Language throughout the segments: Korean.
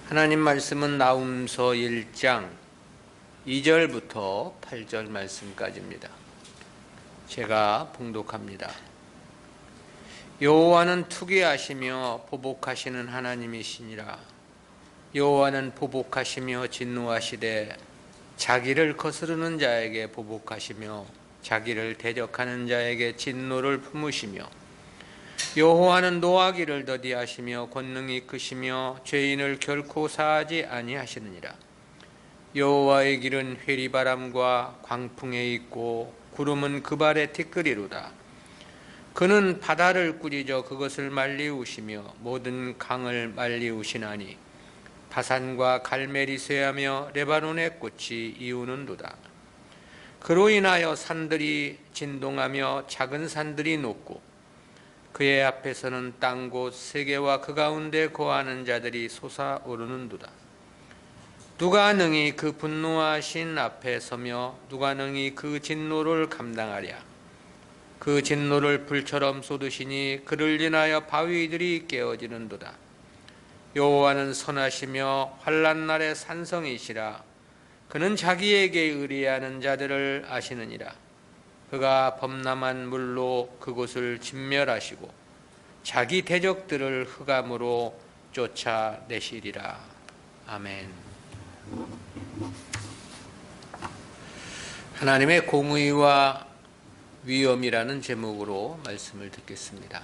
하나님 말씀은 나훔서 1장 2절부터 8절 말씀까지입니다. 제가 봉독합니다. 여호와는 투기하시며 보복하시는 하나님이시니라. 여호와는 보복하시며 진노하시되 자기를 거스르는 자에게 보복하시며 자기를 대적하는 자에게 진노를 품으시며 여호와는 노하기를 더디하시며 권능이 크시며 죄인을 결코 사하지 아니하시느니라. 여호와의 길은 회리바람과 광풍에 있고 구름은 그 발에 티끌이로다. 그는 바다를 꾸짖어 그것을 말리우시며 모든 강을 말리우시나니 바산과 갈멜이 쇠하며 레바논의 꽃이 이우는도다. 그로 인하여 산들이 진동하며 작은 산들이 녹고 그의 앞에서는 땅곳 세계와 그 가운데 거하는 자들이 솟아오르는도다. 누가 능히 그 분노하신 앞에 서며 누가 능히 그 진노를 감당하랴. 그 진노를 불처럼 쏟으시니 그를 인하여 바위들이 깨어지는도다. 여호와는 선하시며 환난 날의 산성이시라. 그는 자기에게 의뢰하는 자들을 아시느니라. 그가 범람한 물로 그곳을 진멸하시고 자기 대적들을 흑암으로 쫓아내시리라. 아멘. 하나님의 공의와 위엄이라는 제목으로 말씀을 듣겠습니다.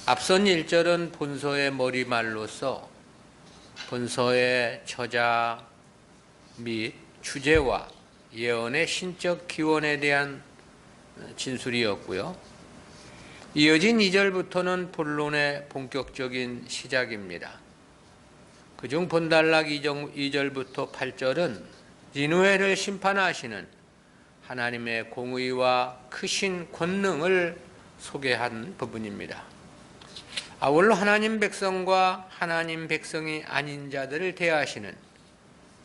앞선 1절은 본서의 머리말로서 본서의 저자 및 주제와 예언의 신적 기원에 대한 진술이었고요. 이어진 2절부터는 본론의 본격적인 시작입니다. 그중 본단락 2절부터 8절은 니느웨를 심판하시는 하나님의 공의와 크신 권능을 소개한 부분입니다. 아울러 하나님 백성과 하나님 백성이 아닌 자들을 대하시는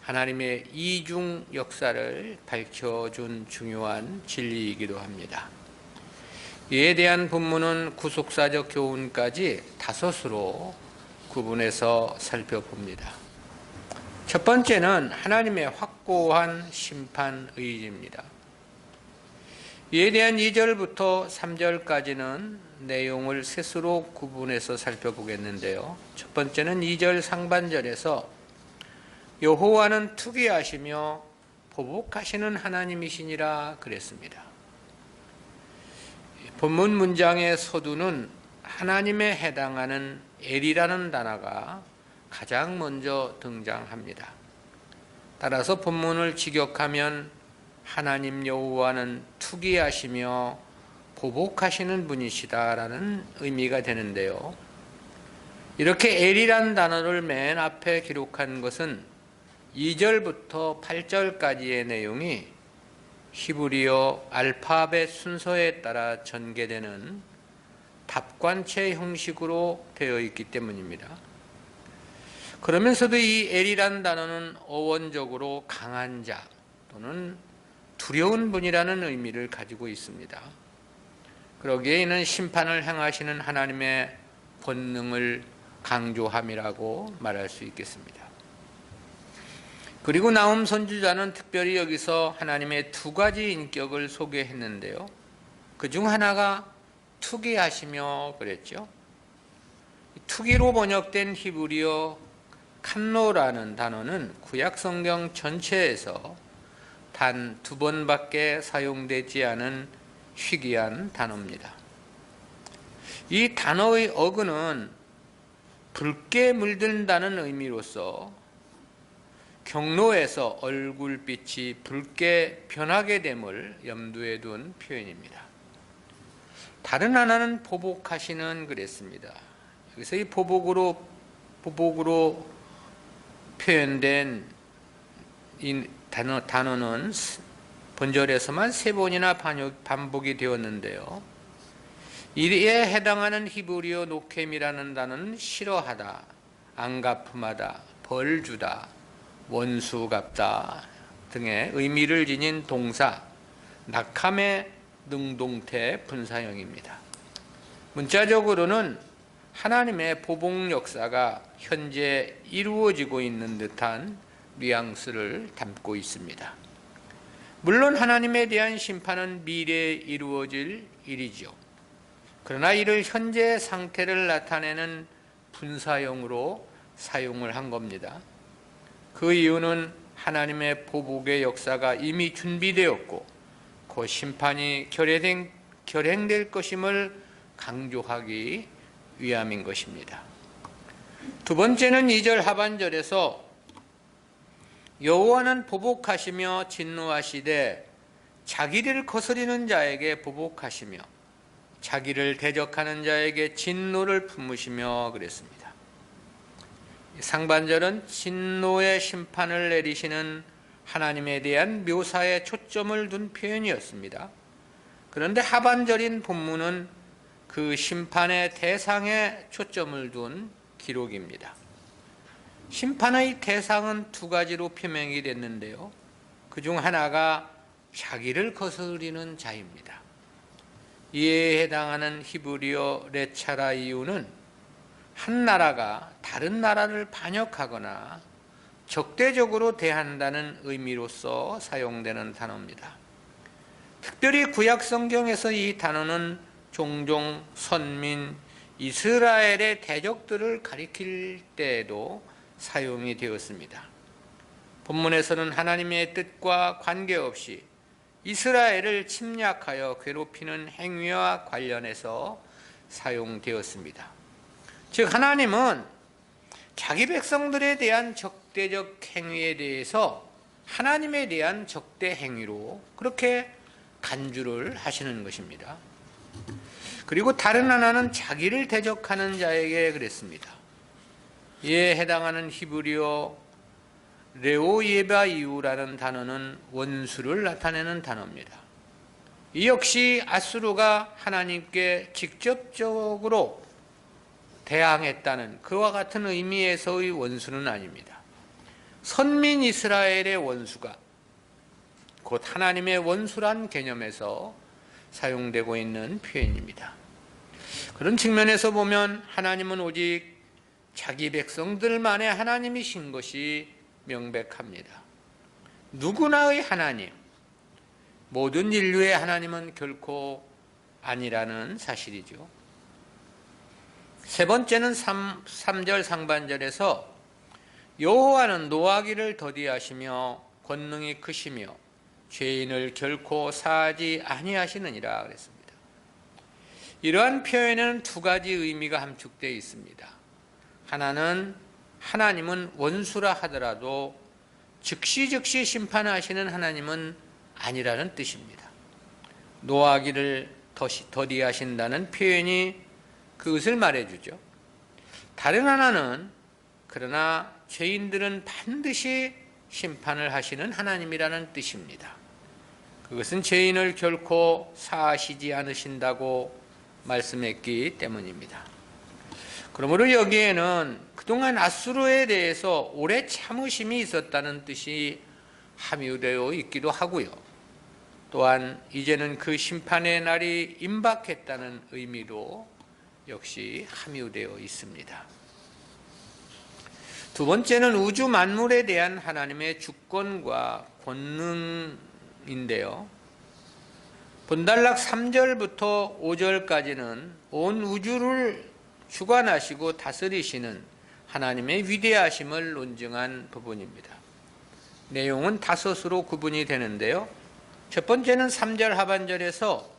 하나님의 이중 역사를 밝혀준 중요한 진리이기도 합니다. 이에 대한 본문은 구속사적 교훈까지 5으로 구분해서 살펴봅니다. 첫 번째는 하나님의 확고한 심판 의지입니다. 이에 대한 2절부터 3절까지는 내용을 셋으로 구분해서 살펴보겠는데요. 첫 번째는 2절 상반절에서 여호와는 투기하시며 보복하시는 하나님이시니라 그랬습니다. 본문 문장의 서두는 하나님에 해당하는 엘이라는 단어가 가장 먼저 등장합니다. 따라서 본문을 직역하면 하나님 여호와는 투기하시며 보복하시는 분이시다라는 의미가 되는데요. 이렇게 엘이라는 단어를 맨 앞에 기록한 것은 2절부터 8절까지의 내용이 히브리어 알파벳 순서에 따라 전개되는 답관체 형식으로 되어 있기 때문입니다. 그러면서도 이 엘이라는 단어는 어원적으로 강한 자 또는 두려운 분이라는 의미를 가지고 있습니다. 그러기에 이는 심판을 행하시는 하나님의 권능을 강조함이라고 말할 수 있겠습니다. 그리고 나훔 선지자는 특별히 여기서 하나님의 2가지 인격을 소개했는데요. 그중 하나가 투기하시며 그랬죠. 투기로 번역된 히브리어 칸노라는 단어는 구약 성경 전체에서 단 2번밖에 사용되지 않은 희귀한 단어입니다. 이 단어의 어근은 붉게 물든다는 의미로서 경로에서 얼굴빛이 붉게 변하게 됨을 염두에 둔 표현입니다. 다른 하나는 보복하시는 그랬습니다. 여기서 이 보복으로 표현된 이 단어는 본절에서만 3번이나 반복이 되었는데요. 이에 해당하는 히브리어 노켐이라는 단어는 싫어하다, 안가품하다, 벌주다, 원수 갚다 등의 의미를 지닌 동사 낙함의 능동태 분사형입니다. 문자적으로는 하나님의 보복 역사가 현재 이루어지고 있는 듯한 뉘앙스를 담고 있습니다. 물론 하나님에 대한 심판은 미래에 이루어질 일이죠. 그러나 이를 현재 상태를 나타내는 분사형으로 사용을 한 겁니다. 그 이유는 하나님의 보복의 역사가 이미 준비되었고 그 심판이 결행될 것임을 강조하기 위함인 것입니다. 두 번째는 2절 하반절에서 여호와는 보복하시며 진노하시되 자기를 거스리는 자에게 보복하시며 자기를 대적하는 자에게 진노를 품으시며 그랬습니다. 상반절은 진노의 심판을 내리시는 하나님에 대한 묘사에 초점을 둔 표현이었습니다. 그런데 하반절인 본문은 그 심판의 대상에 초점을 둔 기록입니다. 심판의 대상은 두 가지로 표명이 됐는데요. 그중 하나가 자기를 거스리는 자입니다. 이에 해당하는 히브리어 레차라 이유는 한 나라가 다른 나라를 반역하거나 적대적으로 대한다는 의미로서 사용되는 단어입니다. 특별히 구약 성경에서 이 단어는 종종 선민 이스라엘의 대적들을 가리킬 때에도 사용이 되었습니다. 본문에서는 하나님의 뜻과 관계없이 이스라엘을 침략하여 괴롭히는 행위와 관련해서 사용되었습니다. 즉 하나님은 자기 백성들에 대한 적대적 행위에 대해서 하나님에 대한 적대 행위로 그렇게 간주를 하시는 것입니다. 그리고 다른 하나는 자기를 대적하는 자에게 그랬습니다. 이에 해당하는 히브리어 레오예바이우라는 단어는 원수를 나타내는 단어입니다. 이 역시 아수르가 하나님께 직접적으로 대항했다는 그와 같은 의미에서의 원수는 아닙니다. 선민 이스라엘의 원수가 곧 하나님의 원수란 개념에서 사용되고 있는 표현입니다. 그런 측면에서 보면 하나님은 오직 자기 백성들만의 하나님이신 것이 명백합니다. 누구나의 하나님, 모든 인류의 하나님은 결코 아니라는 사실이죠. 세 번째는 3절 상반절에서 여호와는 노하기를 더디하시며 권능이 크시며 죄인을 결코 사하지 아니하시느니라 그랬습니다. 이러한 표현에는 두 가지 의미가 함축되어 있습니다. 하나는 하나님은 원수라 하더라도 즉시 심판하시는 하나님은 아니라는 뜻입니다. 노하기를 더디하신다는 표현이 그것을 말해주죠. 다른 하나는 그러나 죄인들은 반드시 심판을 하시는 하나님이라는 뜻입니다. 그것은 죄인을 결코 사하시지 않으신다고 말씀했기 때문입니다. 그러므로 여기에는 그동안 아수르에 대해서 오래 참으심이 있었다는 뜻이 함유되어 있기도 하고요. 또한 이제는 그 심판의 날이 임박했다는 의미로 역시 함유되어 있습니다. 두 번째는 우주 만물에 대한 하나님의 주권과 권능인데요. 본달락 3절부터 5절까지는 온 우주를 주관하시고 다스리시는 하나님의 위대하심을 논증한 부분입니다. 내용은 5으로 구분이 되는데요. 첫 번째는 3절 하반절에서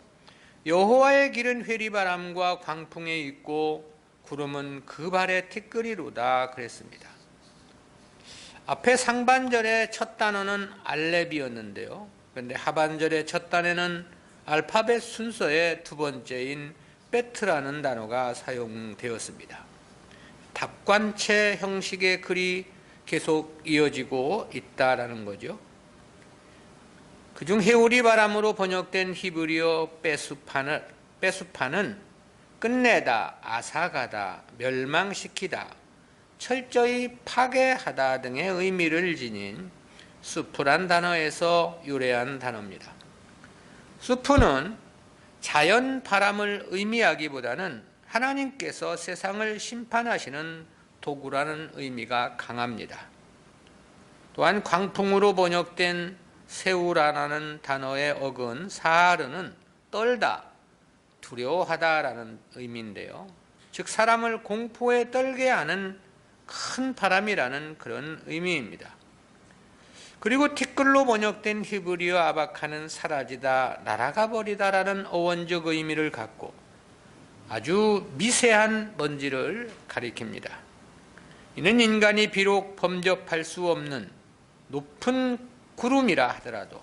여호와의 길은 회리바람과 광풍에 있고 구름은 그 발에 티끌이로다 그랬습니다. 앞에 상반절의 첫 단어는 알렙이었는데요. 그런데 하반절의 첫 단에는 알파벳 순서의 두 번째인 베트라는 단어가 사용되었습니다. 답관체 형식의 글이 계속 이어지고 있다라는 거죠. 그중 해오리 바람으로 번역된 히브리어 빼수파는 끝내다, 아사가다, 멸망시키다, 철저히 파괴하다 등의 의미를 지닌 수프란 단어에서 유래한 단어입니다. 수프는 자연 바람을 의미하기보다는 하나님께서 세상을 심판하시는 도구라는 의미가 강합니다. 또한 광풍으로 번역된 세우라라는 단어의 어근 사하르는 떨다, 두려워하다라는 의미인데요. 즉 사람을 공포에 떨게 하는 큰 바람이라는 그런 의미입니다. 그리고 티끌로 번역된 히브리어 아바카는 사라지다, 날아가 버리다라는 어원적 의미를 갖고 아주 미세한 먼지를 가리킵니다. 이는 인간이 비록 범접할 수 없는 높은 구름이라 하더라도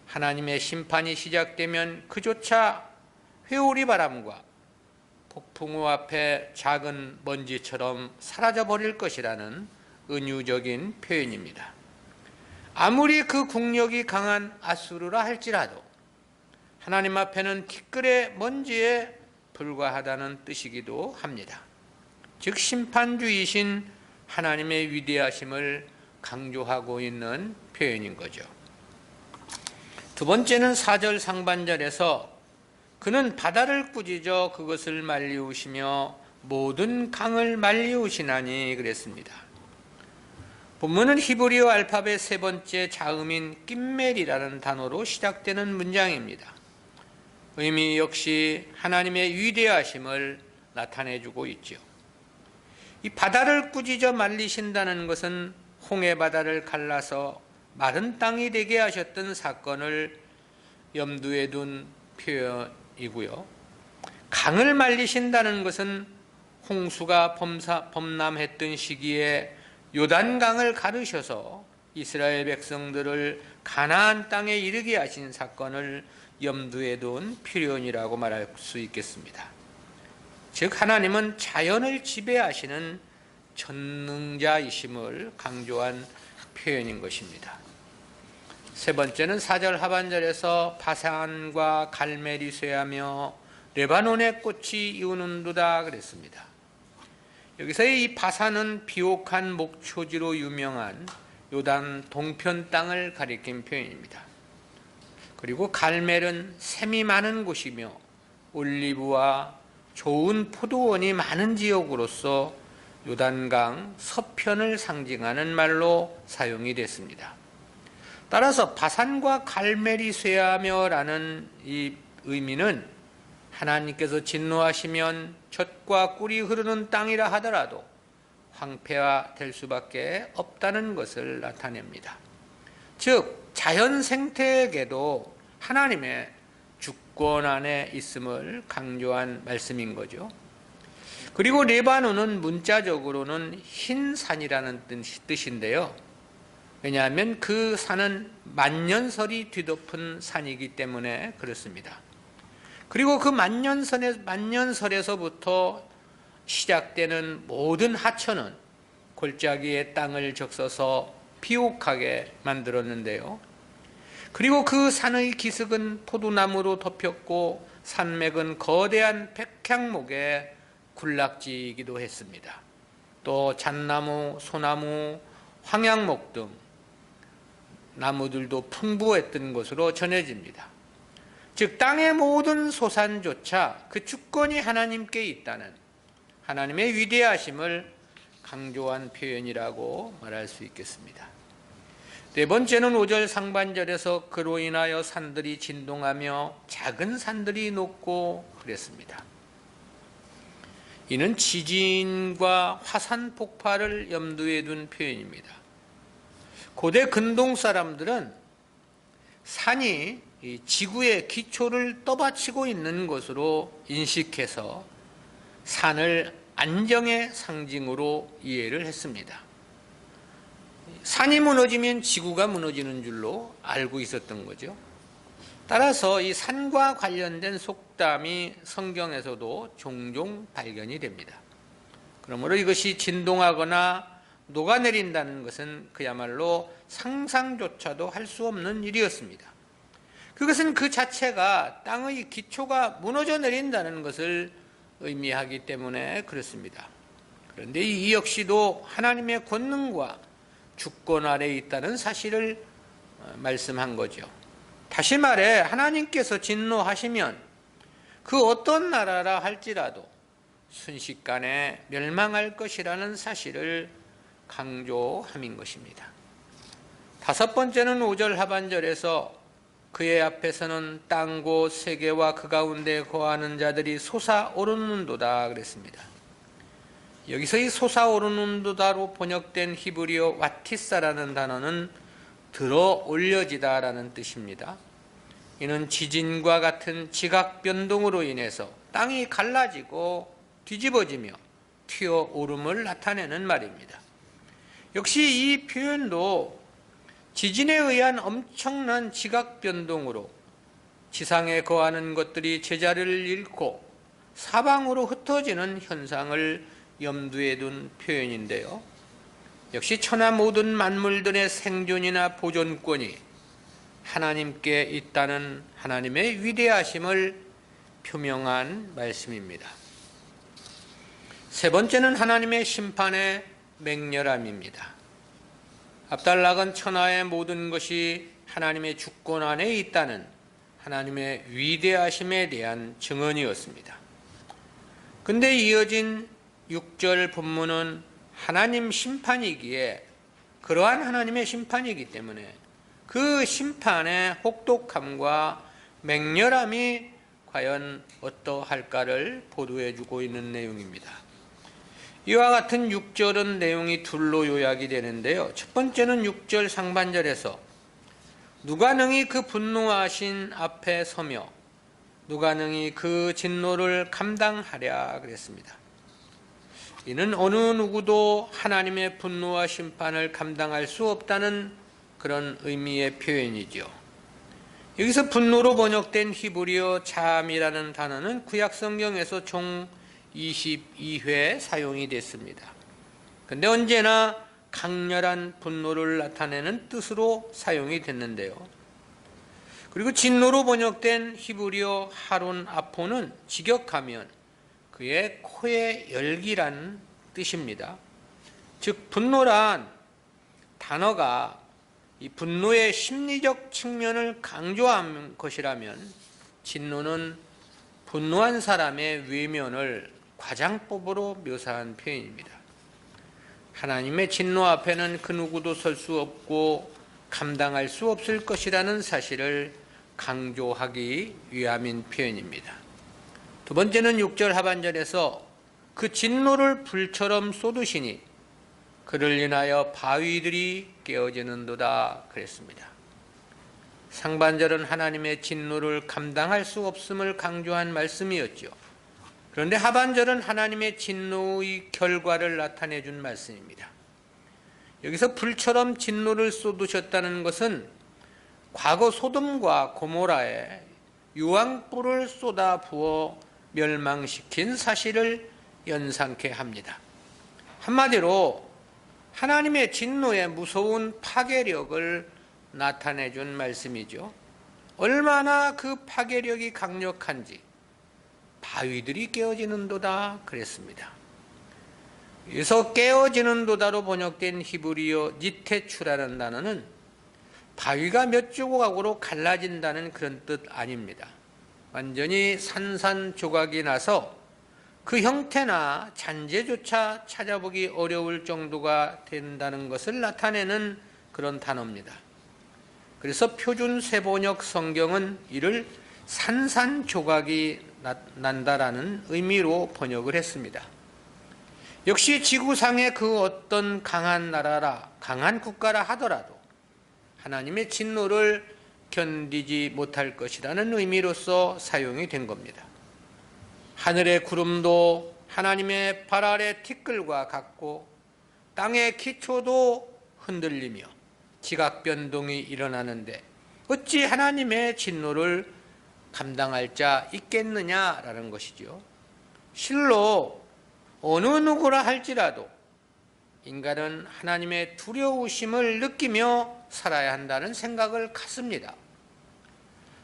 하나님의 심판이 시작되면 그조차 회오리 바람과 폭풍우 앞에 작은 먼지처럼 사라져버릴 것이라는 은유적인 표현입니다. 아무리 그 국력이 강한 아수르라 할지라도 하나님 앞에는 티끌의 먼지에 불과하다는 뜻이기도 합니다. 즉 심판주이신 하나님의 위대하심을 강조하고 있는 표현인 거죠. 두 번째는 4절 상반절에서 그는 바다를 꾸짖어 그것을 말리우시며 모든 강을 말리우시나니 그랬습니다. 본문은 히브리어 알파벳 세 번째 자음인 낌멜이라는 단어로 시작되는 문장입니다. 의미 역시 하나님의 위대하심을 나타내주고 있죠. 이 바다를 꾸짖어 말리신다는 것은 홍해 바다를 갈라서 마른 땅이 되게 하셨던 사건을 염두에 둔 표현이고요. 강을 말리신다는 것은 홍수가 범람했던 시기에 요단강을 가르셔서 이스라엘 백성들을 가나안 땅에 이르게 하신 사건을 염두에 둔 표현이라고 말할 수 있겠습니다. 즉 하나님은 자연을 지배하시는 전능자이심을 강조한 표현인 것입니다. 세 번째는 4절 하반절에서 바산과 갈멜이 쇠하며 레바논의 꽃이 이우는도다 그랬습니다. 여기서의 이 바산은 비옥한 목초지로 유명한 요단 동편 땅을 가리킨 표현입니다. 그리고 갈멜은 샘이 많은 곳이며 올리브와 좋은 포도원이 많은 지역으로서 요단강 서편을 상징하는 말로 사용이 됐습니다. 따라서 바산과 갈멜이 쇠하며라는 이 의미는 하나님께서 진노하시면 젖과 꿀이 흐르는 땅이라 하더라도 황폐화될 수밖에 없다는 것을 나타냅니다. 즉 자연 생태에게도 하나님의 주권 안에 있음을 강조한 말씀인 거죠. 그리고 레바논은 문자적으로는 흰 산이라는 뜻인데요. 왜냐하면 그 산은 만년설이 뒤덮은 산이기 때문에 그렇습니다. 그리고 그 만년설에서부터 시작되는 모든 하천은 골짜기의 땅을 적셔서 비옥하게 만들었는데요. 그리고 그 산의 기슭은 포도나무로 덮였고 산맥은 거대한 백향목의 군락지이기도 했습니다. 또 잣나무, 소나무, 황양목 등 나무들도 풍부했던 것으로 전해집니다. 즉 땅의 모든 소산조차 그 주권이 하나님께 있다는 하나님의 위대하심을 강조한 표현이라고 말할 수 있겠습니다. 네 번째는 5절 상반절에서 그로 인하여 산들이 진동하며 작은 산들이 녹고 그랬습니다. 이는 지진과 화산 폭발을 염두에 둔 표현입니다. 고대 근동 사람들은 산이 지구의 기초를 떠받치고 있는 것으로 인식해서 산을 안정의 상징으로 이해를 했습니다. 산이 무너지면 지구가 무너지는 줄로 알고 있었던 거죠. 따라서 이 산과 관련된 속담이 성경에서도 종종 발견이 됩니다. 그러므로 이것이 진동하거나 녹아내린다는 것은 그야말로 상상조차도 할 수 없는 일이었습니다. 그것은 그 자체가 땅의 기초가 무너져 내린다는 것을 의미하기 때문에 그렇습니다. 그런데 이 역시도 하나님의 권능과 주권 아래에 있다는 사실을 말씀한 거죠. 다시 말해 하나님께서 진노하시면 그 어떤 나라라 할지라도 순식간에 멸망할 것이라는 사실을 강조함인 것입니다. 다섯 번째는 5절 하반절에서 그의 앞에서는 땅과 세계와 그 가운데 거하는 자들이 솟아오르는도다 그랬습니다. 여기서 이 솟아오르는도다로 번역된 히브리어 와티사라는 단어는 들어 올려지다 라는 뜻입니다. 이는 지진과 같은 지각 변동으로 인해서 땅이 갈라지고 뒤집어지며 튀어오름을 나타내는 말입니다. 역시 이 표현도 지진에 의한 엄청난 지각 변동으로 지상에 거하는 것들이 제자리를 잃고 사방으로 흩어지는 현상을 염두에 둔 표현인데요. 역시 천하 모든 만물들의 생존이나 보존권이 하나님께 있다는 하나님의 위대하심을 표명한 말씀입니다. 세 번째는 하나님의 심판의 맹렬함입니다. 압달락은 천하의 모든 것이 하나님의 주권 안에 있다는 하나님의 위대하심에 대한 증언이었습니다. 근데 이어진 6절 본문은 하나님 심판이기에 그러한 하나님의 심판이기 때문에 그 심판의 혹독함과 맹렬함이 과연 어떠할까를 보도해주고 있는 내용입니다. 이와 같은 6절은 내용이 둘로 요약이 되는데요. 첫 번째는 6절 상반절에서 누가 능히 그 분노하신 앞에 서며 누가 능히 그 진노를 감당하랴 그랬습니다. 이는 어느 누구도 하나님의 분노와 심판을 감당할 수 없다는 그런 의미의 표현이죠. 여기서 분노로 번역된 히브리어 잠이라는 단어는 구약 성경에서 총 22회 사용이 됐습니다. 그런데 언제나 강렬한 분노를 나타내는 뜻으로 사용이 됐는데요. 그리고 진노로 번역된 히브리어 하론 아포는 직역하면 그의 코의 열기란 뜻입니다. 즉 분노란 단어가 이 분노의 심리적 측면을 강조한 것이라면 진노는 분노한 사람의 외면을 과장법으로 묘사한 표현입니다. 하나님의 진노 앞에는 그 누구도 설 수 없고 감당할 수 없을 것이라는 사실을 강조하기 위함인 표현입니다. 두 번째는 6절 하반절에서 그 진노를 불처럼 쏟으시니 그를 인하여 바위들이 깨어지는도다 그랬습니다. 상반절은 하나님의 진노를 감당할 수 없음을 강조한 말씀이었죠. 그런데 하반절은 하나님의 진노의 결과를 나타내 준 말씀입니다. 여기서 불처럼 진노를 쏟으셨다는 것은 과거 소돔과 고모라에 유황불을 쏟아 부어 멸망시킨 사실을 연상케 합니다. 한마디로 하나님의 진노의 무서운 파괴력을 나타내 준 말씀이죠. 얼마나 그 파괴력이 강력한지 바위들이 깨어지는도다 그랬습니다. 여기서 깨어지는도다로 번역된 히브리어 니테추라는 단어는 바위가 몇 조각으로 갈라진다는 그런 뜻 아닙니다. 완전히 산산조각이 나서 그 형태나 잔재조차 찾아보기 어려울 정도가 된다는 것을 나타내는 그런 단어입니다. 그래서 표준 세번역 성경은 이를 산산조각이 난다라는 의미로 번역을 했습니다. 역시 지구상의 그 어떤 강한 나라라, 강한 국가라 하더라도 하나님의 진노를 견디지 못할 것이라는 의미로서 사용이 된 겁니다. 하늘의 구름도 하나님의 발 아래 티끌과 같고 땅의 기초도 흔들리며 지각 변동이 일어나는데 어찌 하나님의 진노를 감당할 자 있겠느냐라는 것이죠. 실로 어느 누구라 할지라도 인간은 하나님의 두려우심을 느끼며 살아야 한다는 생각을 갖습니다.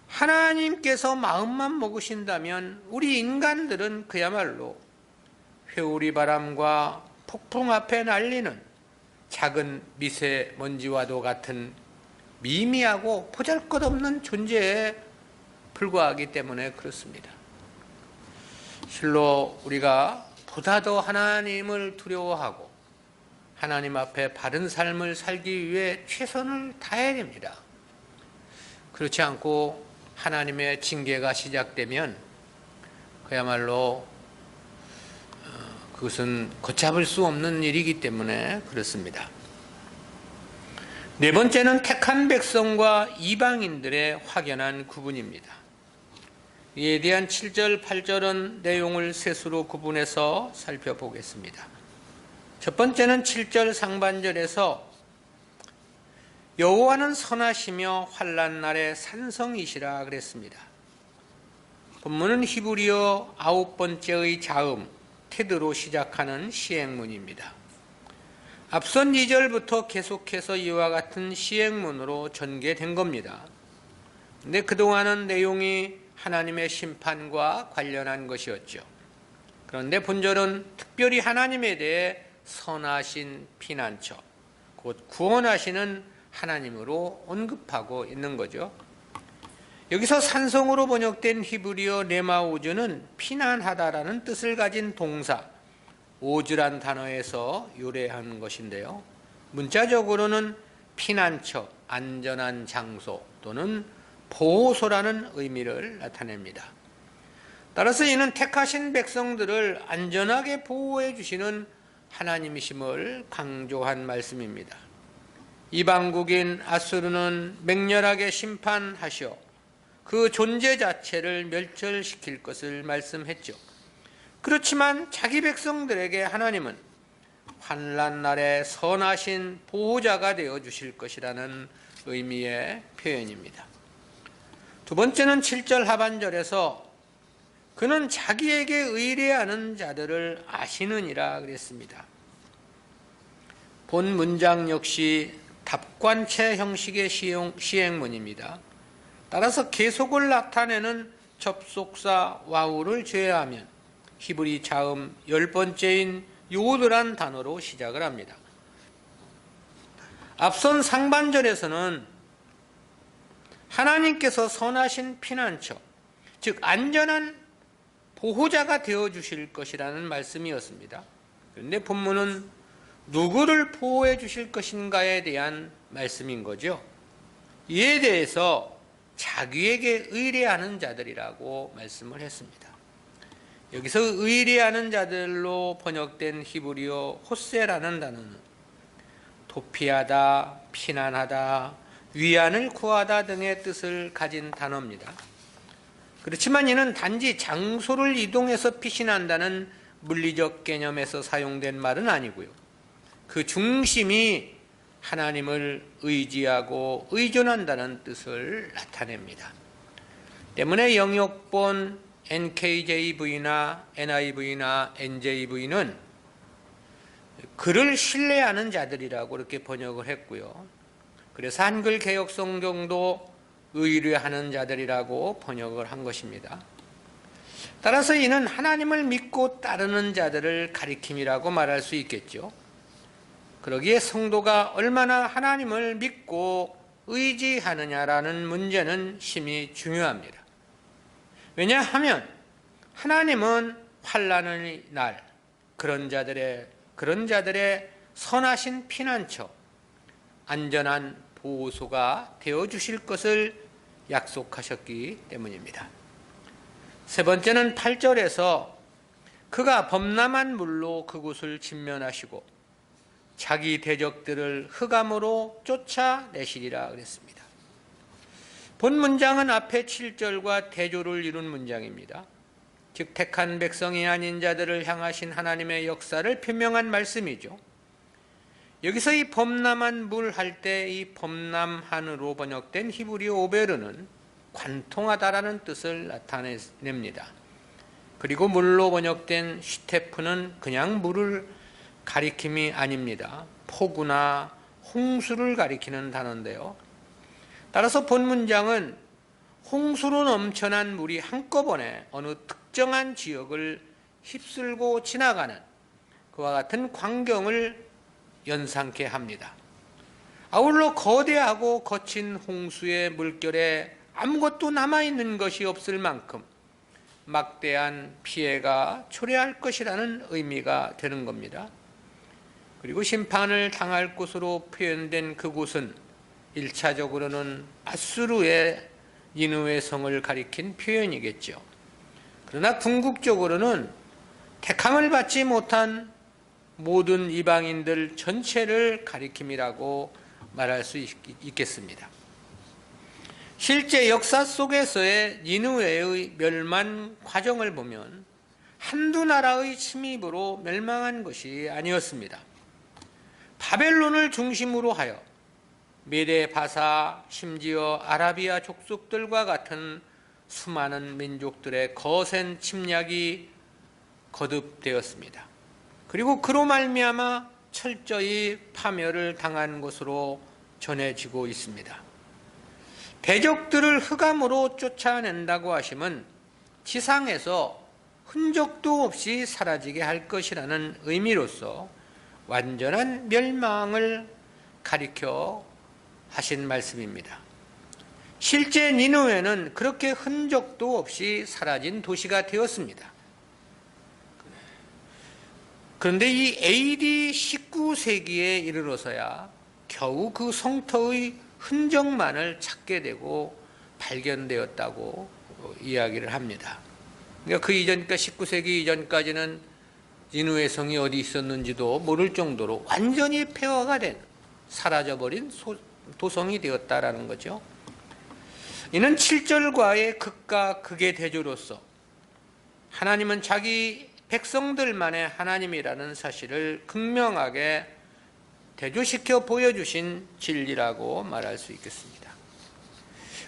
하나님께서 마음만 먹으신다면 우리 인간들은 그야말로 회오리 바람과 폭풍 앞에 날리는 작은 미세먼지와도 같은 미미하고 보잘것없는 존재에 불과하기 때문에 그렇습니다. 실로 우리가 보다 더 하나님을 두려워하고 하나님 앞에 바른 삶을 살기 위해 최선을 다해야 됩니다. 그렇지 않고 하나님의 징계가 시작되면 그야말로 그것은 걷잡을 수 없는 일이기 때문에 그렇습니다. 네 번째는 택한 백성과 이방인들의 확연한 구분입니다. 이에 대한 7절, 8절은 내용을 셋으로 구분해서 살펴보겠습니다. 첫 번째는 7절 상반절에서 여호와는 선하시며 환난 날에 산성이시라 그랬습니다. 본문은 히브리어 9번째의 자음 테드로 시작하는 시행문입니다. 앞선 2절부터 계속해서 이와 같은 시행문으로 전개된 겁니다. 근데 그동안은 내용이 하나님의 심판과 관련한 것이었죠. 그런데 본절은 특별히 하나님에 대해 선하신 피난처, 곧 구원하시는 하나님으로 언급하고 있는 거죠. 여기서 산성으로 번역된 히브리어 레마오즈는 피난하다라는 뜻을 가진 동사 오즈란 단어에서 유래한 것인데요. 문자적으로는 피난처, 안전한 장소 또는 보호소라는 의미를 나타냅니다. 따라서 이는 택하신 백성들을 안전하게 보호해 주시는 하나님이심을 강조한 말씀입니다. 이방국인 아수르는 맹렬하게 심판하시어 그 존재 자체를 멸절시킬 것을 말씀했죠. 그렇지만 자기 백성들에게 하나님은 환난 날에 선하신 보호자가 되어 주실 것이라는 의미의 표현입니다. 두 번째는 7절 하반절에서 그는 자기에게 의뢰하는 자들을 아시느니라 그랬습니다. 본 문장 역시 답관체 형식의 시행문입니다. 따라서 계속을 나타내는 접속사 와우를 제외하면 히브리 자음 10번째인 요드란 단어로 시작을 합니다. 앞선 상반절에서는 하나님께서 선하신 피난처, 즉 안전한 보호자가 되어주실 것이라는 말씀이었습니다. 그런데 본문은 누구를 보호해 주실 것인가에 대한 말씀인 거죠. 이에 대해서 자기에게 의뢰하는 자들이라고 말씀을 했습니다. 여기서 의뢰하는 자들로 번역된 히브리어 호세라는 단어는 도피하다, 피난하다, 위안을 구하다 등의 뜻을 가진 단어입니다. 그렇지만 이는 단지 장소를 이동해서 피신한다는 물리적 개념에서 사용된 말은 아니고요. 그 중심이 하나님을 의지하고 의존한다는 뜻을 나타냅니다. 때문에 영역본 NKJV나 NIV나 NJV는 그를 신뢰하는 자들이라고 이렇게 번역을 했고요. 그래서 한글 개역 성경도 의뢰하는 자들이라고 번역을 한 것입니다. 따라서 이는 하나님을 믿고 따르는 자들을 가리킴이라고 말할 수 있겠죠. 그러기에 성도가 얼마나 하나님을 믿고 의지하느냐라는 문제는 심히 중요합니다. 왜냐하면 하나님은 환난의 날 그런 자들의 선하신 피난처, 안전한 보호소가 되어주실 것을 약속하셨기 때문입니다. 세 번째는 8절에서 그가 범람한 물로 그곳을 진면하시고 자기 대적들을 흑암으로 쫓아내시리라 그랬습니다. 본 문장은 앞에 7절과 대조를 이룬 문장입니다. 즉 택한 백성이 아닌 자들을 향하신 하나님의 역사를 표명한 말씀이죠. 여기서 이 범람한 물 할 때 이 범람한으로 번역된 히브리어 오베르는 관통하다라는 뜻을 나타냅니다. 그리고 물로 번역된 시테프는 그냥 물을 가리킴이 아닙니다. 폭우나 홍수를 가리키는 단어인데요. 따라서 본 문장은 홍수로 넘쳐난 물이 한꺼번에 어느 특정한 지역을 휩쓸고 지나가는 그와 같은 광경을 연상케 합니다. 아울러 거대하고 거친 홍수의 물결에 아무것도 남아있는 것이 없을 만큼 막대한 피해가 초래할 것이라는 의미가 되는 겁니다. 그리고 심판을 당할 곳으로 표현된 그곳은 1차적으로는 아수르의 니느웨 성을 가리킨 표현이겠죠. 그러나 궁극적으로는 택함을 받지 못한 모든 이방인들 전체를 가리킴이라고 말할 수 있겠습니다. 실제 역사 속에서의 니느웨의 멸망 과정을 보면 한두 나라의 침입으로 멸망한 것이 아니었습니다. 바벨론을 중심으로 하여 메데 바사, 심지어 아라비아 족속들과 같은 수많은 민족들의 거센 침략이 거듭되었습니다. 그리고 그로 말미암아 철저히 파멸을 당한 것으로 전해지고 있습니다. 대적들을 흑암으로 쫓아낸다고 하심은 지상에서 흔적도 없이 사라지게 할 것이라는 의미로서 완전한 멸망을 가리켜 하신 말씀입니다. 실제 니느웨는 그렇게 흔적도 없이 사라진 도시가 되었습니다. 그런데 이 AD 19세기에 이르러서야 겨우 그 성터의 흔적만을 찾게 되고 발견되었다고 이야기를 합니다. 그러니까 그 이전, 그러니까 19세기 이전까지는 니느웨 성이 어디 있었는지도 모를 정도로 완전히 폐허가 된, 사라져버린 도성이 되었다라는 거죠. 이는 7절과의 극과 극의 대조로서 하나님은 자기 백성들만의 하나님이라는 사실을 극명하게 대조시켜 보여주신 진리라고 말할 수 있겠습니다.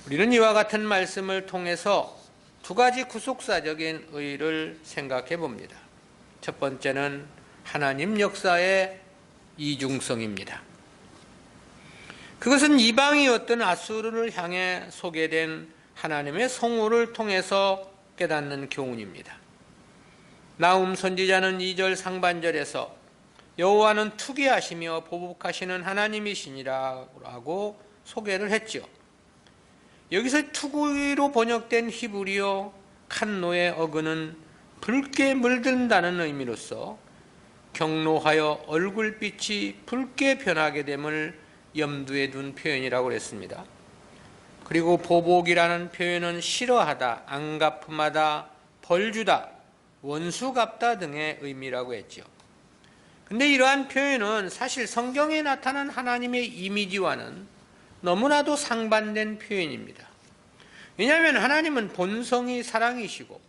우리는 이와 같은 말씀을 통해서 두 가지 구속사적인 의의를 생각해 봅니다. 첫 번째는 하나님 역사의 이중성입니다. 그것은 이방이었던 아수르를 향해 소개된 하나님의 성호를 통해서 깨닫는 교훈입니다. 나훔 선지자는 2절 상반절에서 여호와는 투기하시며 보복하시는 하나님이시니라고 소개를 했죠. 여기서 투기로 번역된 히브리어 칸노의 어근은 붉게 물든다는 의미로서 경노하여 얼굴빛이 붉게 변하게 됨을 염두에 둔 표현이라고 했습니다. 그리고 보복이라는 표현은 싫어하다, 안갚음하다, 벌주다, 원수 갚다 등의 의미라고 했죠. 근데 이러한 표현은 사실 성경에 나타난 하나님의 이미지와는 너무나도 상반된 표현입니다. 왜냐하면 하나님은 본성이 사랑이시고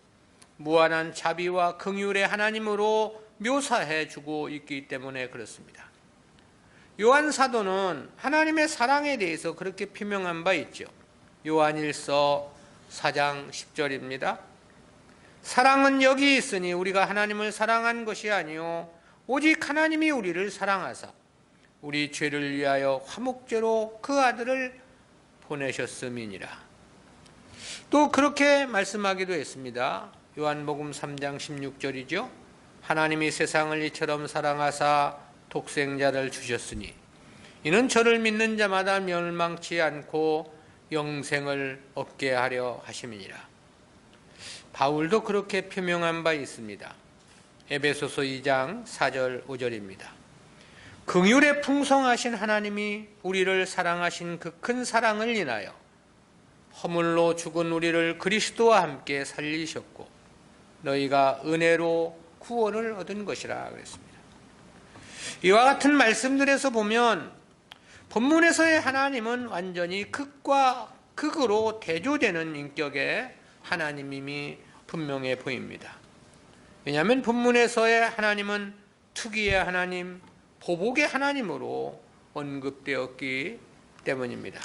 무한한 자비와 긍휼의 하나님으로 묘사해 주고 있기 때문에 그렇습니다. 요한 사도는 하나님의 사랑에 대해서 그렇게 표명한 바 있죠. 요한일서 4장 10절입니다. 사랑은 여기 있으니 우리가 하나님을 사랑한 것이 아니요 오직 하나님이 우리를 사랑하사 우리 죄를 위하여 화목제로 그 아들을 보내셨음이니라. 또 그렇게 말씀하기도 했습니다. 요한복음 3장 16절이죠. 하나님이 세상을 이처럼 사랑하사 독생자를 주셨으니 이는 저를 믿는 자마다 멸망치 않고 영생을 얻게 하려 하심이니라. 바울도 그렇게 표명한 바 있습니다. 에베소서 2장 4절 5절입니다. 긍휼에 풍성하신 하나님이 우리를 사랑하신 그 큰 사랑을 인하여 허물로 죽은 우리를 그리스도와 함께 살리셨고 너희가 은혜로 구원을 얻은 것이라 그랬습니다. 이와 같은 말씀들에서 보면 본문에서의 하나님은 완전히 극과 극으로 대조되는 인격의 하나님임이 분명해 보입니다. 왜냐하면 본문에서의 하나님은 투기의 하나님, 보복의 하나님으로 언급되었기 때문입니다.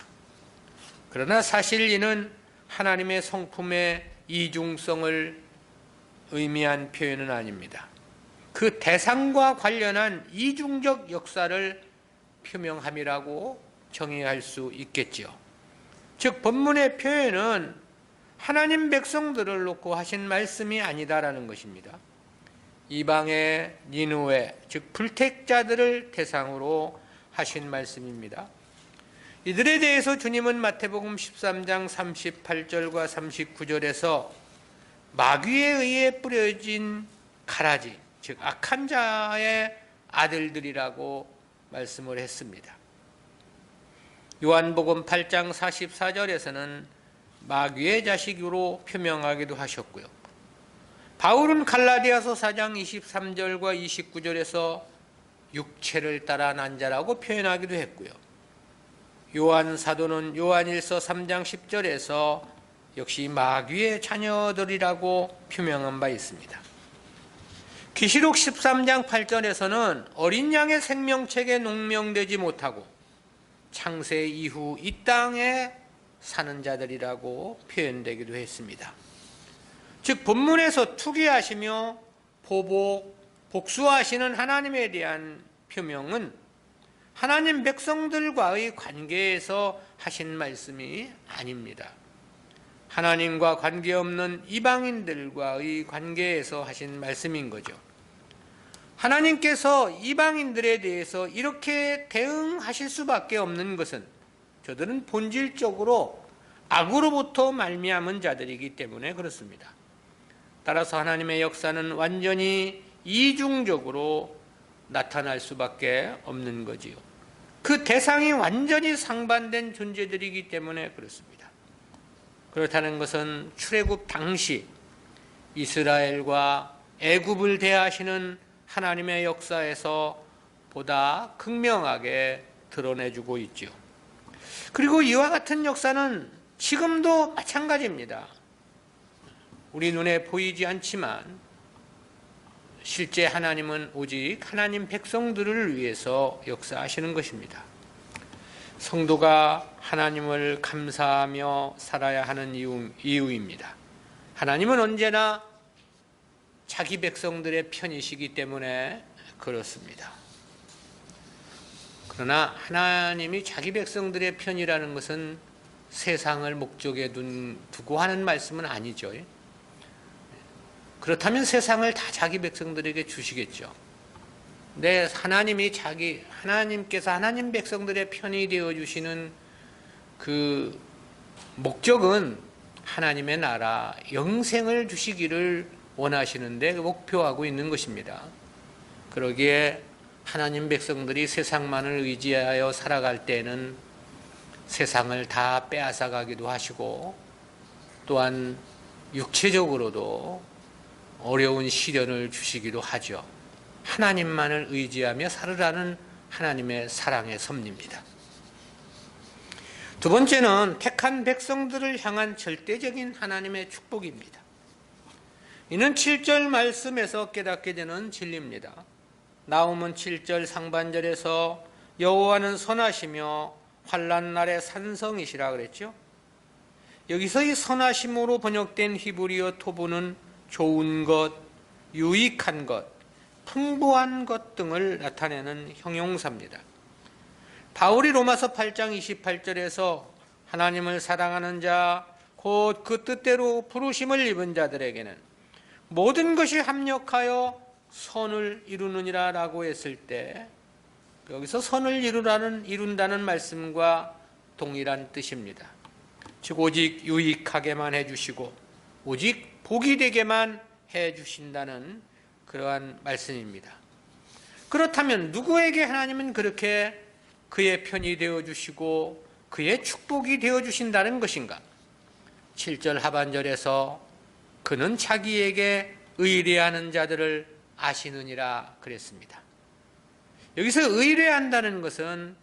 그러나 사실 이는 하나님의 성품의 이중성을 의미한 표현은 아닙니다. 그 대상과 관련한 이중적 역사를 표명함이라고 정의할 수 있겠지요. 즉 본문의 표현은 하나님 백성들을 놓고 하신 말씀이 아니다라는 것입니다. 이방의 니느웨, 즉 불택자들을 대상으로 하신 말씀입니다. 이들에 대해서 주님은 마태복음 13장 38절과 39절에서 마귀에 의해 뿌려진 가라지, 즉 악한 자의 아들들이라고 말씀을 했습니다. 요한복음 8장 44절에서는 마귀의 자식으로 표명하기도 하셨고요. 바울은 갈라디아서 4장 23절과 29절에서 육체를 따라 난 자라고 표현하기도 했고요. 요한 사도는 요한일서 3장 10절에서 역시 마귀의 자녀들이라고 표명한 바 있습니다. 계시록 13장 8절에서는 어린 양의 생명책에 농명되지 못하고 창세 이후 이 땅에 사는 자들이라고 표현되기도 했습니다. 즉 본문에서 투기하시며 보복, 복수하시는 하나님에 대한 표명은 하나님 백성들과의 관계에서 하신 말씀이 아닙니다. 하나님과 관계없는 이방인들과의 관계에서 하신 말씀인 거죠. 하나님께서 이방인들에 대해서 이렇게 대응하실 수밖에 없는 것은 저들은 본질적으로 악으로부터 말미암은 자들이기 때문에 그렇습니다. 따라서 하나님의 역사는 완전히 이중적으로 나타날 수밖에 없는 거지요. 그 대상이 완전히 상반된 존재들이기 때문에 그렇습니다. 그렇다는 것은 출애굽 당시 이스라엘과 애굽을 대하시는 하나님의 역사에서 보다 극명하게 드러내주고 있죠. 그리고 이와 같은 역사는 지금도 마찬가지입니다. 우리 눈에 보이지 않지만 실제 하나님은 오직 하나님 백성들을 위해서 역사하시는 것입니다. 성도가 하나님을 감사하며 살아야 하는 이유입니다. 하나님은 언제나 자기 백성들의 편이시기 때문에 그렇습니다. 그러나 하나님이 자기 백성들의 편이라는 것은 세상을 목적에 두고 하는 말씀은 아니죠. 그렇다면 세상을 다 자기 백성들에게 주시겠죠. 근데 하나님께서 하나님 백성들의 편이 되어 주시는 그 목적은 하나님의 나라, 영생을 주시기를 원하시는데 목표하고 있는 것입니다. 그러기에 하나님 백성들이 세상만을 의지하여 살아갈 때는 세상을 다 빼앗아 가기도 하시고 또한 육체적으로도 어려운 시련을 주시기도 하죠. 하나님만을 의지하며 살으라는 하나님의 사랑의 섭리입니다. 두 번째는 택한 백성들을 향한 절대적인 하나님의 축복입니다. 이는 7절 말씀에서 깨닫게 되는 진리입니다. 나홈은 7절 상반절에서 여호와는 선하시며 환난 날의 산성이시라 그랬죠. 여기서 이 선하심으로 번역된 히브리어 토부는 좋은 것, 유익한 것, 풍부한 것 등을 나타내는 형용사입니다. 바울이 로마서 8장 28절에서 하나님을 사랑하는 자, 곧 그 뜻대로 부르심을 입은 자들에게는 모든 것이 합력하여 선을 이루느니라 라고 했을 때 여기서 선을 이룬다는 말씀과 동일한 뜻입니다. 즉 오직 유익하게만 해주시고 오직 복이 되게만 해주신다는 그러한 말씀입니다. 그렇다면 누구에게 하나님은 그렇게 그의 편이 되어주시고 그의 축복이 되어주신다는 것인가? 7절 하반절에서 그는 자기에게 의뢰하는 자들을 아시느니라 그랬습니다. 여기서 의뢰한다는 것은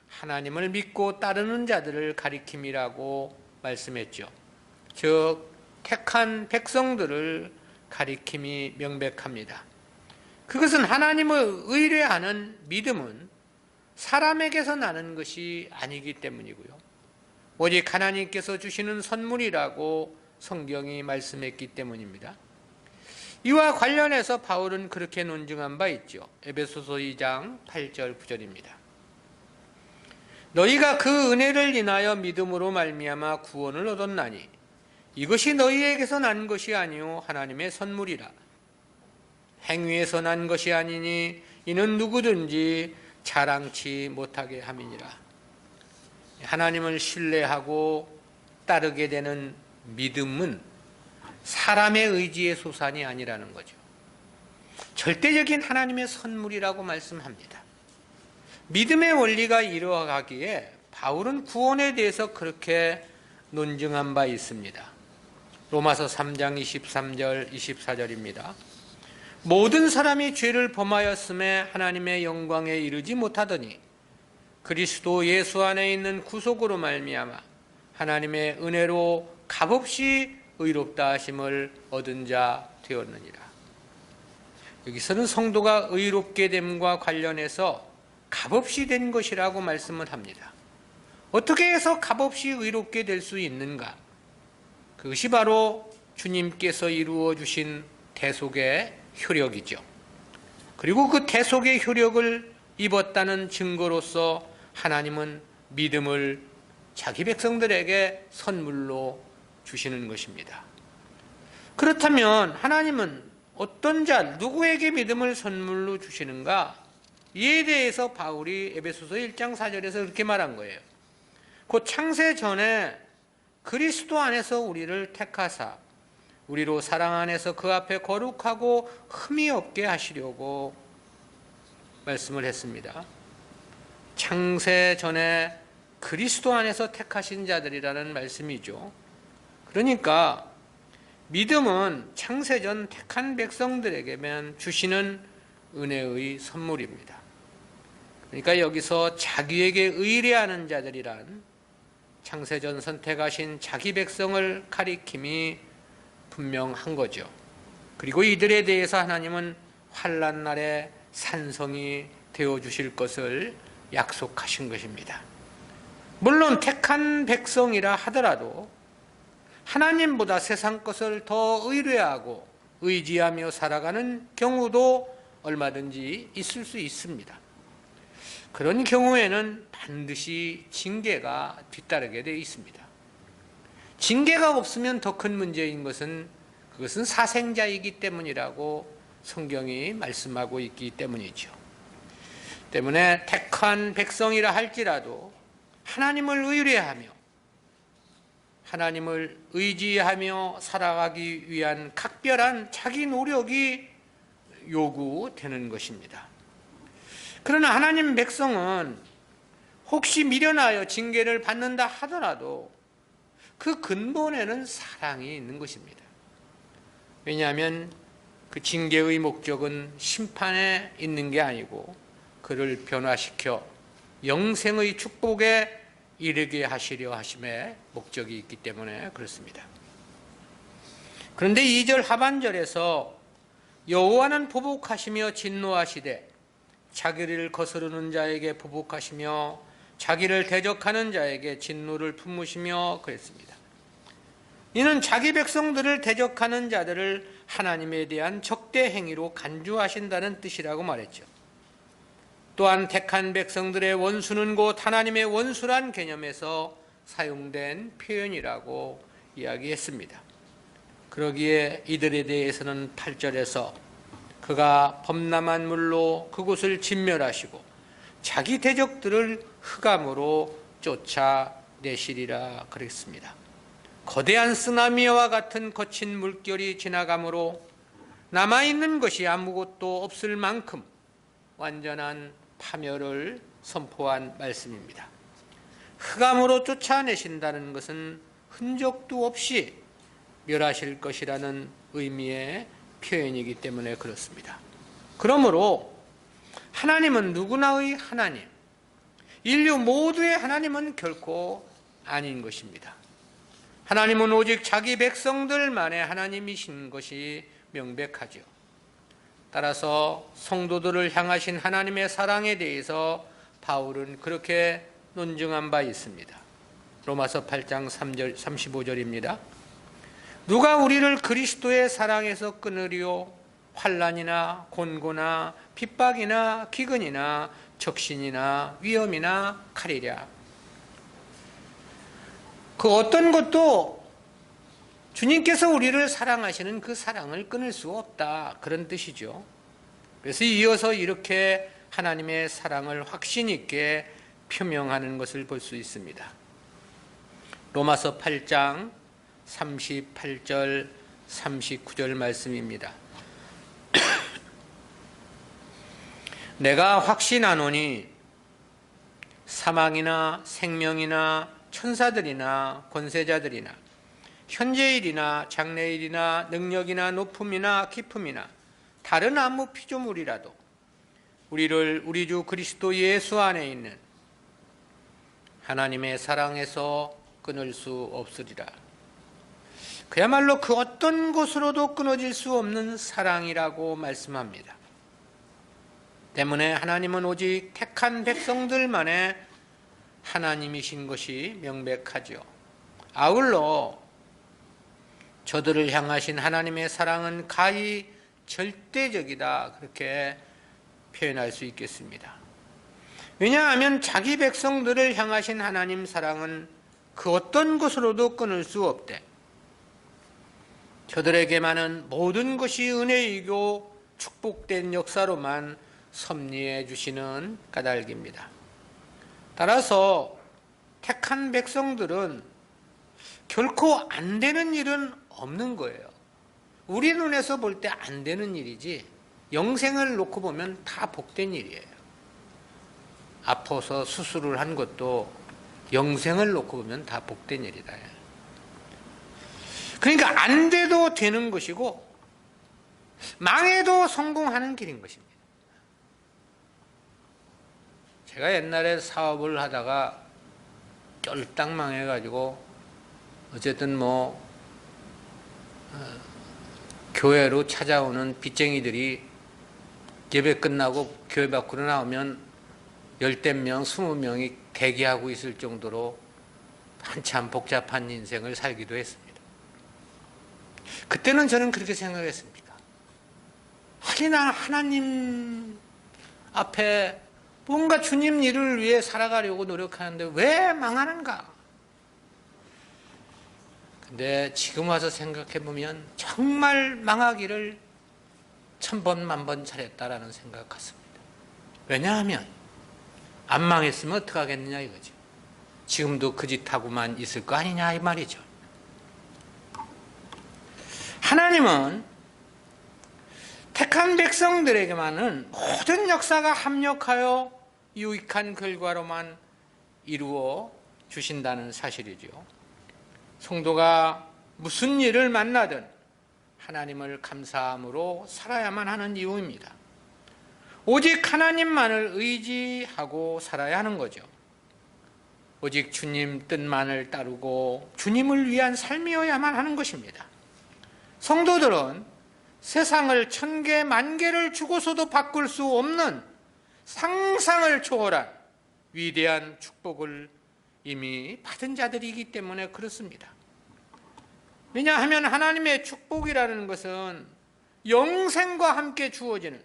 하나님을 믿고 따르는 자들을 가리킴이라고 말씀했죠. 즉 택한 백성들을 가리킴이 명백합니다. 그것은 하나님을 의뢰하는 믿음은 사람에게서 나는 것이 아니기 때문이고요. 오직 하나님께서 주시는 선물이라고 성경이 말씀했기 때문입니다. 이와 관련해서 바울은 그렇게 논증한 바 있죠. 에베소서 2장 8절 9절입니다. 너희가 그 은혜를 인하여 믿음으로 말미암아 구원을 얻었나니 이것이 너희에게서 난 것이 아니요 하나님의 선물이라. 행위에서 난 것이 아니니 이는 누구든지 자랑치 못하게 함이니라. 하나님을 신뢰하고 따르게 되는 믿음은 사람의 의지의 소산이 아니라는 거죠. 절대적인 하나님의 선물이라고 말씀합니다. 믿음의 원리가 이루어가기에 바울은 구원에 대해서 그렇게 논증한 바 있습니다. 로마서 3장 23절 24절입니다. 모든 사람이 죄를 범하였음에 하나님의 영광에 이르지 못하더니 그리스도 예수 안에 있는 구속으로 말미암아 하나님의 은혜로 값없이 의롭다 하심을 얻은 자 되었느니라. 여기서는 성도가 의롭게 됨과 관련해서 값없이 된 것이라고 말씀을 합니다. 어떻게 해서 값없이 의롭게 될 수 있는가? 그것이 바로 주님께서 이루어 주신 대속의 효력이죠. 그리고 그 대속의 효력을 입었다는 증거로서 하나님은 믿음을 자기 백성들에게 선물로 주시는 것입니다. 그렇다면 하나님은 어떤 자, 누구에게 믿음을 선물로 주시는가? 이에 대해서 바울이 에베소서 1장 4절에서 그렇게 말한 거예요. 곧 창세 전에 그리스도 안에서 우리를 택하사 우리로 사랑 안에서 그 앞에 거룩하고 흠이 없게 하시려고 말씀을 했습니다. 창세 전에 그리스도 안에서 택하신 자들이라는 말씀이죠. 그러니까 믿음은 창세전 택한 백성들에게만 주시는 은혜의 선물입니다. 그러니까 여기서 자기에게 의뢰하는 자들이란 창세전 선택하신 자기 백성을 가리킴이 분명한 거죠. 그리고 이들에 대해서 하나님은 환난 날에 산성이 되어주실 것을 약속하신 것입니다. 물론 택한 백성이라 하더라도 하나님보다 세상 것을 더 의뢰하고 의지하며 살아가는 경우도 얼마든지 있을 수 있습니다. 그런 경우에는 반드시 징계가 뒤따르게 되어 있습니다. 징계가 없으면 더 큰 문제인 것은 그것은 사생자이기 때문이라고 성경이 말씀하고 있기 때문이죠. 때문에 택한 백성이라 할지라도 하나님을 의뢰하며 하나님을 의지하며 살아가기 위한 각별한 자기 노력이 요구되는 것입니다. 그러나 하나님 백성은 혹시 미련하여 징계를 받는다 하더라도 그 근본에는 사랑이 있는 것입니다. 왜냐하면 그 징계의 목적은 심판에 있는 게 아니고 그를 변화시켜 영생의 축복에 이르게 하시려 하심의 목적이 있기 때문에 그렇습니다. 그런데 2절 하반절에서 여호와는 보복하시며 진노하시되 자기를 거스르는 자에게 보복하시며 자기를 대적하는 자에게 진노를 품으시며 그랬습니다. 이는 자기 백성들을 대적하는 자들을 하나님에 대한 적대 행위로 간주하신다는 뜻이라고 말했죠. 또한 택한 백성들의 원수는 곧 하나님의 원수란 개념에서 사용된 표현이라고 이야기했습니다. 그러기에 이들에 대해서는 8절에서 그가 범람한 물로 그곳을 진멸하시고 자기 대적들을 흑암으로 쫓아내시리라 그랬습니다. 거대한 쓰나미와 같은 거친 물결이 지나가므로 남아있는 것이 아무것도 없을 만큼 완전한 파멸을 선포한 말씀입니다. 흑암으로 쫓아내신다는 것은 흔적도 없이 멸하실 것이라는 의미의 표현이기 때문에 그렇습니다. 그러므로 하나님은 누구나의 하나님, 인류 모두의 하나님은 결코 아닌 것입니다. 하나님은 오직 자기 백성들만의 하나님이신 것이 명백하죠. 따라서 성도들을 향하신 하나님의 사랑에 대해서 바울은 그렇게 논증한 바 있습니다. 로마서 8장 3절, 35절입니다. 누가 우리를 그리스도의 사랑에서 끊으리요? 환난이나 곤고나 핍박이나 기근이나 적신이나 위험이나 칼이랴. 그 어떤 것도 주님께서 우리를 사랑하시는 그 사랑을 끊을 수 없다, 그런 뜻이죠. 그래서 이어서 이렇게 하나님의 사랑을 확신 있게 표명하는 것을 볼 수 있습니다. 로마서 8장 38절 39절 말씀입니다. 내가 확신하노니 사망이나 생명이나 천사들이나 권세자들이나 현재일이나 장래일이나 능력이나 높음이나 깊음이나 다른 아무 피조물이라도 우리를 우리 주 그리스도 예수 안에 있는 하나님의 사랑에서 끊을 수 없으리라. 그야말로 그 어떤 것으로도 끊어질 수 없는 사랑이라고 말씀합니다. 때문에 하나님은 오직 택한 백성들만의 하나님이신 것이 명백하죠. 아울러 저들을 향하신 하나님의 사랑은 가히 절대적이다, 그렇게 표현할 수 있겠습니다. 왜냐하면 자기 백성들을 향하신 하나님 사랑은 그 어떤 것으로도 끊을 수 없대. 저들에게만은 모든 것이 은혜이고 축복된 역사로만 섭리해 주시는 까닭입니다. 따라서 택한 백성들은 결코 안 되는 일은 없는 거예요. 우리 눈에서 볼 때 안 되는 일이지 영생을 놓고 보면 다 복된 일이에요. 아파서 수술을 한 것도 영생을 놓고 보면 다 복된 일이다. 그러니까 안 돼도 되는 것이고 망해도 성공하는 길인 것입니다. 제가 옛날에 사업을 하다가 쫄딱 망해가지고 어쨌든 교회로 찾아오는 빚쟁이들이 예배 끝나고 교회 밖으로 나오면 10명, 20명이 대기하고 있을 정도로 한참 복잡한 인생을 살기도 했습니다. 그때는 저는 그렇게 생각했습니다. 아니, 난 하나님 앞에 뭔가 주님 일을 위해 살아가려고 노력하는데 왜 망하는가? 근데 지금 와서 생각해보면 정말 망하기를 1000번 만번 잘했다라는 생각 같습니다. 왜냐하면 안 망했으면 어떡하겠느냐 이거죠. 지금도 그 짓 하고만 있을 거 아니냐 이 말이죠. 하나님은 택한 백성들에게만은 모든 역사가 합력하여 유익한 결과로만 이루어 주신다는 사실이죠. 성도가 무슨 일을 만나든 하나님을 감사함으로 살아야만 하는 이유입니다. 오직 하나님만을 의지하고 살아야 하는 거죠. 오직 주님 뜻만을 따르고 주님을 위한 삶이어야만 하는 것입니다. 성도들은 세상을 1000개, 10,000개를 주고서도 바꿀 수 없는 상상을 초월한 위대한 축복을 이미 받은 자들이기 때문에 그렇습니다. 왜냐하면 하나님의 축복이라는 것은 영생과 함께 주어지는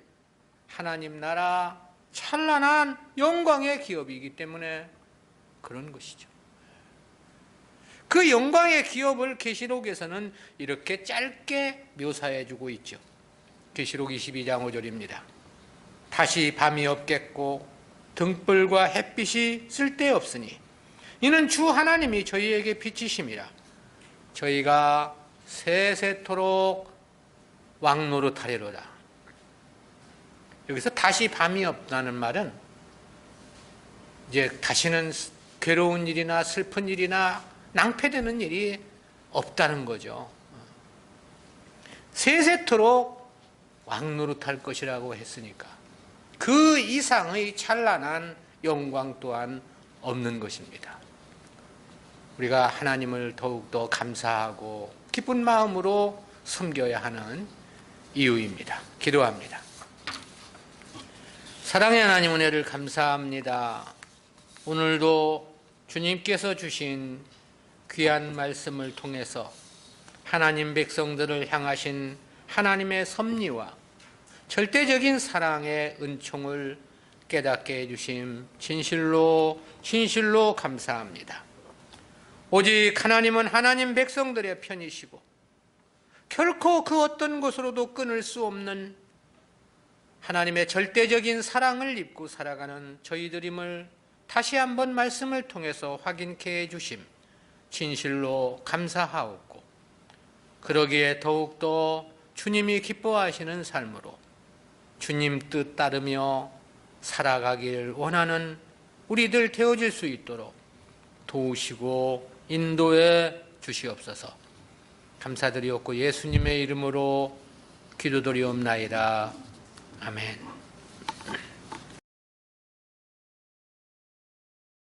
하나님 나라 찬란한 영광의 기업이기 때문에 그런 것이죠. 그 영광의 기업을 계시록에서는 이렇게 짧게 묘사해 주고 있죠. 계시록 22장 5절입니다. 다시 밤이 없겠고 등불과 햇빛이 쓸데없으니 이는 주 하나님이 저희에게 빛이심이라. 저희가 세세토록 왕노릇하리로다. 여기서 다시 밤이 없다는 말은 이제 다시는 괴로운 일이나 슬픈 일이나 낭패되는 일이 없다는 거죠. 세세토록 왕노릇할 것이라고 했으니까 그 이상의 찬란한 영광 또한 없는 것입니다. 우리가 하나님을 더욱더 감사하고 기쁜 마음으로 섬겨야 하는 이유입니다. 기도합니다. 사랑의 하나님, 은혜를 감사합니다. 오늘도 주님께서 주신 귀한 말씀을 통해서 하나님 백성들을 향하신 하나님의 섭리와 절대적인 사랑의 은총을 깨닫게 해주심 진실로 감사합니다. 오직 하나님은 하나님 백성들의 편이시고 결코 그 어떤 것으로도 끊을 수 없는 하나님의 절대적인 사랑을 입고 살아가는 저희들임을 다시 한번 말씀을 통해서 확인케 해주심 진실로 감사하옵고 그러기에 더욱더 주님이 기뻐하시는 삶으로 주님 뜻 따르며 살아가길 원하는 우리들 되어질 수 있도록 도우시고 인도해 주시옵소서. 감사드리옵고 예수님의 이름으로 기도드리옵나이다. 아멘.